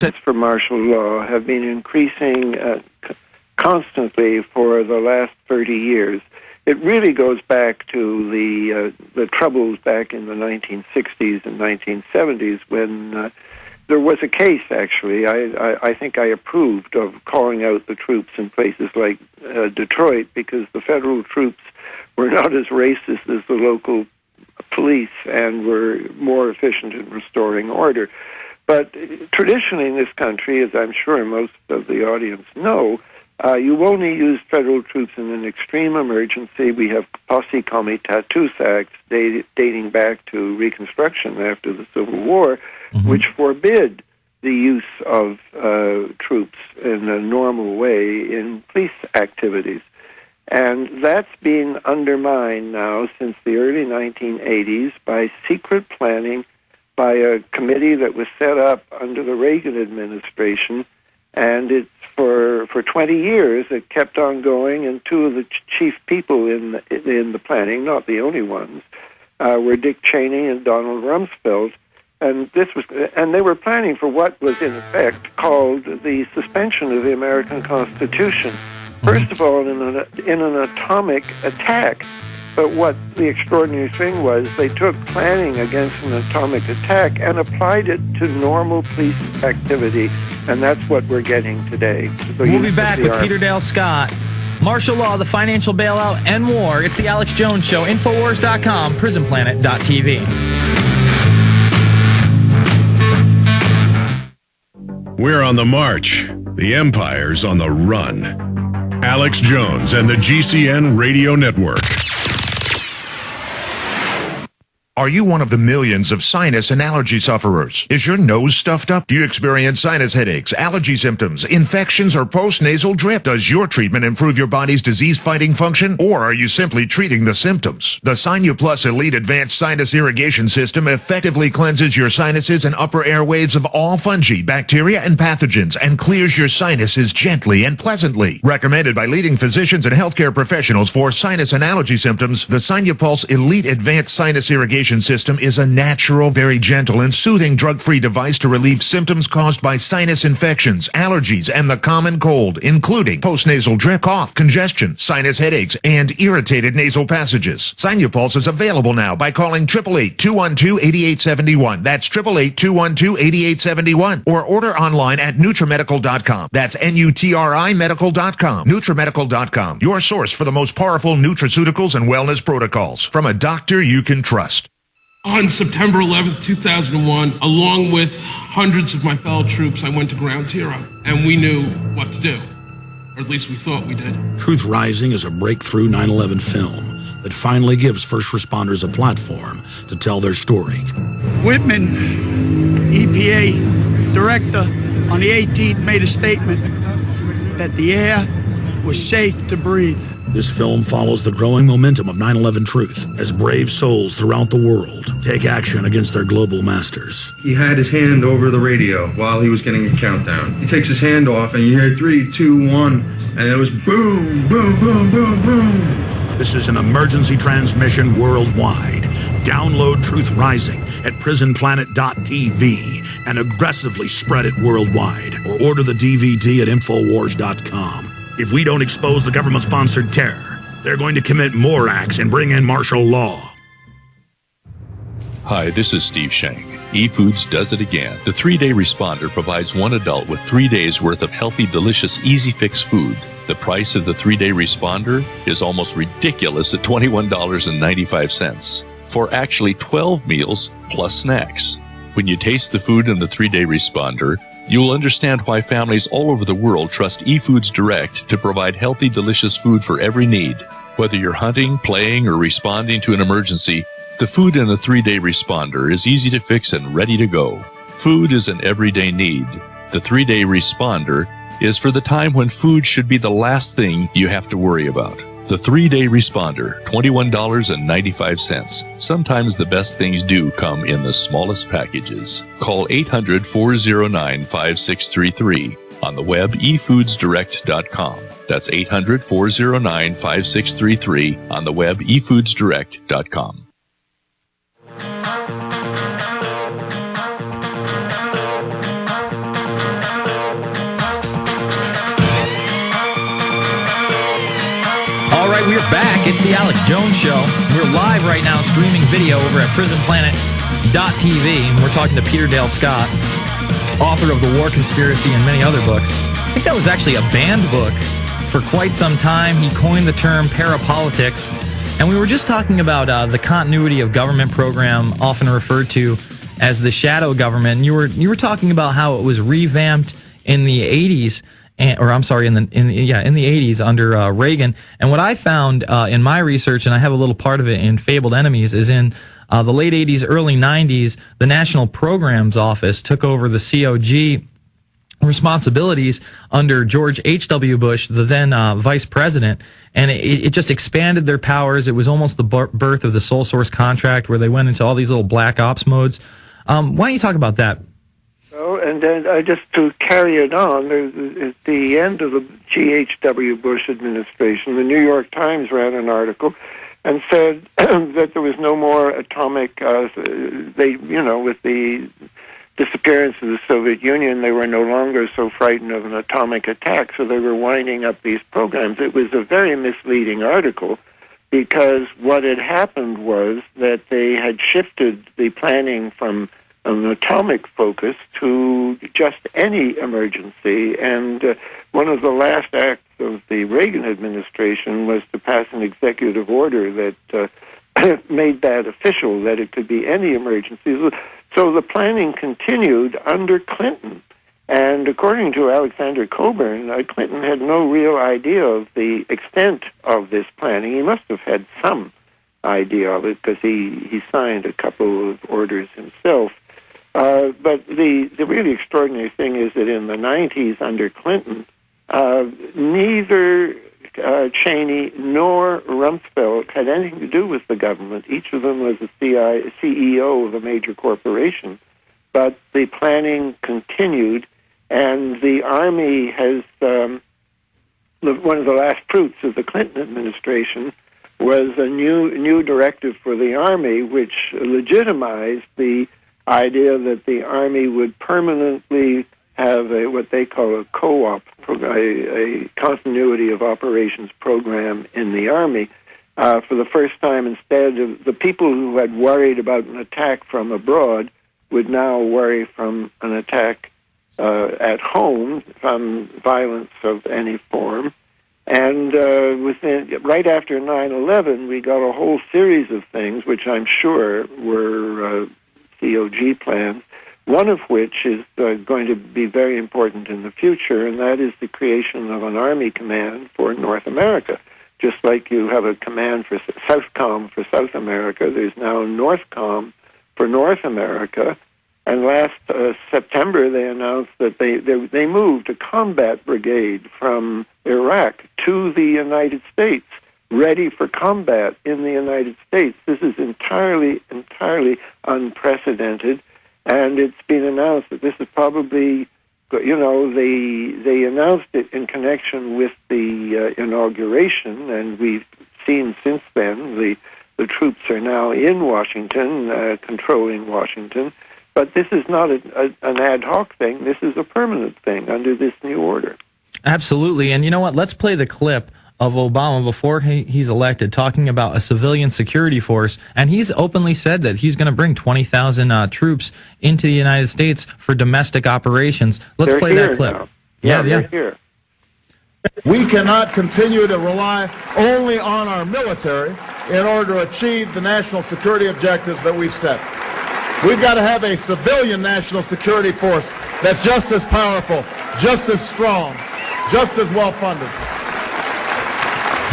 For martial law have been increasing constantly for the last 30 years. It really goes back to the troubles back in the 1960s and 1970s when there was a case, actually. I think I approved of calling out the troops in places like Detroit because the federal troops were not as racist as the local police and were more efficient in restoring order. But traditionally in this country, as I'm sure most of the audience know, you only use federal troops in an extreme emergency. We have posse comitatus acts dating back to Reconstruction after the Civil War, which forbid the use of troops in a normal way in police activities. And that's been undermined now since the early 1980s by secret planning by a committee that was set up under the Reagan administration, and it's for 20 years it kept on going, and two of the chief people in the planning, not the only ones, were Dick Cheney and Donald Rumsfeld, and they were planning for what was in effect called the suspension of the American Constitution. First of all, in an atomic attack. But what the extraordinary thing was, they took planning against an atomic attack and applied it to normal police activity, and that's what we're getting today. So we'll be back with Peter Dale Scott. Martial law, the financial bailout, and more. It's the Alex Jones Show. Infowars.com, PrisonPlanet.tv. We're on the march. The empire's on the run. Alex Jones and the GCN Radio Network. Are you one of the millions of sinus and allergy sufferers? Is your nose stuffed up? Do you experience sinus headaches, allergy symptoms, infections, or post-nasal drip? Does your treatment improve your body's disease-fighting function? Or are you simply treating the symptoms? The SinuPlus Elite Advanced Sinus Irrigation System effectively cleanses your sinuses and upper airways of all fungi, bacteria, and pathogens, and clears your sinuses gently and pleasantly. Recommended by leading physicians and healthcare professionals for sinus and allergy symptoms, the SinuPulse Elite Advanced Sinus Irrigation System is a natural, very gentle, and soothing drug-free device to relieve symptoms caused by sinus infections, allergies, and the common cold, including postnasal drip, cough, congestion, sinus headaches, and irritated nasal passages. SinuPulse is available now by calling 888-212-8871. That's 888-212-8871. Or order online at NutriMedical.com. That's NutriMedical.com. NutriMedical.com, your source for the most powerful nutraceuticals and wellness protocols from a doctor you can trust. On September 11th, 2001, along with hundreds of my fellow troops, I went to Ground Zero, and we knew what to do, or at least we thought we did. Truth Rising is a breakthrough 9/11 film that finally gives first responders a platform to tell their story. Whitman, EPA director, on the 18th made a statement that the air was safe to breathe. This film follows the growing momentum of 9/11 truth as brave souls throughout the world take action against their global masters. He had his hand over the radio while he was getting a countdown. He takes his hand off and you hear 3, 2, 1, and it was boom, boom, boom, boom, boom. This is an emergency transmission worldwide. Download Truth Rising at PrisonPlanet.tv and aggressively spread it worldwide, or order the DVD at Infowars.com. If we don't expose the government-sponsored terror, they're going to commit more acts and bring in martial law. Hi, this is Steve Shank. eFoods does it again. The 3-Day Responder provides one adult with 3 days worth of healthy, delicious, easy fix food. The price of the 3-Day Responder is almost ridiculous at $21.95 for actually 12 meals plus snacks. When you taste the food in the 3-Day Responder, you'll understand why families all over the world trust eFoods Direct to provide healthy, delicious food for every need. Whether you're hunting, playing, or responding to an emergency, the food in the 3-Day Responder is easy to fix and ready to go. Food is an everyday need. The 3-Day Responder is for the time when food should be the last thing you have to worry about. The 3-Day Responder, $21.95. Sometimes the best things do come in the smallest packages. Call 800-409-5633. On the web, efoodsdirect.com. That's 800-409-5633. On the web, efoodsdirect.com. All right, we're back. It's the Alex Jones Show. We're live right now streaming video over at prisonplanet.tv. And we're talking to Peter Dale Scott, author of The War Conspiracy and many other books. I think that was actually a banned book for quite some time. He coined the term parapolitics. And we were just talking about the continuity of government program, often referred to as the shadow government. And you were talking about how it was revamped in the 80s. In the 80s under Reagan. And what I found in my research, and I have a little part of it in Fabled Enemies, is in the late 80s, early 90s, the National Programs Office took over the COG responsibilities under George H.W. Bush, the then vice president, and it just expanded their powers. It was almost the birth of the sole source contract, where they went into all these little black ops modes. Why don't you talk about that? And then just to carry it on, at the end of the G.H.W. Bush administration, the New York Times ran an article and said that there was no more atomic, with the disappearance of the Soviet Union, they were no longer so frightened of an atomic attack, so they were winding up these programs. It was a very misleading article, because what had happened was that they had shifted the planning from an atomic focus to just any emergency. And one of the last acts of the Reagan administration was to pass an executive order that made that official, that it could be any emergency. So the planning continued under Clinton. And according to Alexander Coburn, Clinton had no real idea of the extent of this planning. He must have had some idea of it, because he signed a couple of orders himself. But the really extraordinary thing is that in the 90s under Clinton, neither Cheney nor Rumsfeld had anything to do with the government. Each of them was a CEO of a major corporation. But the planning continued, and the Army has, one of the last fruits of the Clinton administration was a new directive for the Army, which legitimized the idea that the Army would permanently have what they call a co-op, a continuity of operations program in the Army. For the first time, instead of the people who had worried about an attack from abroad would now worry from an attack at home, from violence of any form. And right after 9/11, we got a whole series of things, which I'm sure were COG plans, one of which is going to be very important in the future, and that is the creation of an Army command for North America. Just like you have a command for Southcom for South America, there's now Northcom for North America. And last September, they announced that they moved a combat brigade from Iraq to the United States, ready for combat in the United States. This is entirely unprecedented, and it's been announced that this is probably, they announced it in connection with the inauguration, and we've seen since then the troops are now in Washington, controlling Washington. But this is not an ad hoc thing. This is a permanent thing under this new order. Absolutely. And you know what? Let's play the clip of Obama before he's elected, talking about a civilian security force, and he's openly said that he's going to bring 20,000 troops into the United States for domestic operations. Let's play that clip. Now. Yeah. They're here. We cannot continue to rely only on our military in order to achieve the national security objectives that we've set. We've got to have a civilian national security force that's just as powerful, just as strong, just as well funded.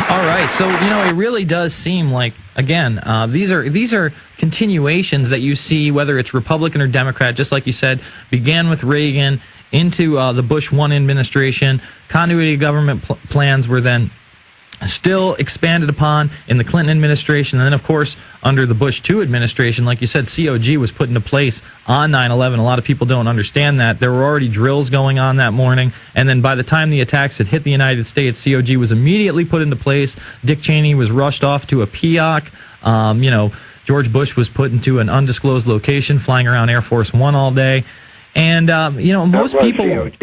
All right, so it really does seem like, again, these are continuations that you see, whether it's Republican or Democrat, just like you said, began with Reagan into the Bush 1 administration. Continuity of government plans were then still expanded upon in the Clinton administration, and then, of course, under the Bush 2 administration, like you said, COG was put into place on 9/11. A lot of people don't understand that. There were already drills going on that morning, and then by the time the attacks had hit the United States, COG was immediately put into place. Dick Cheney was rushed off to a PEOC. George Bush was put into an undisclosed location, flying around Air Force One all day. And, most people... COG.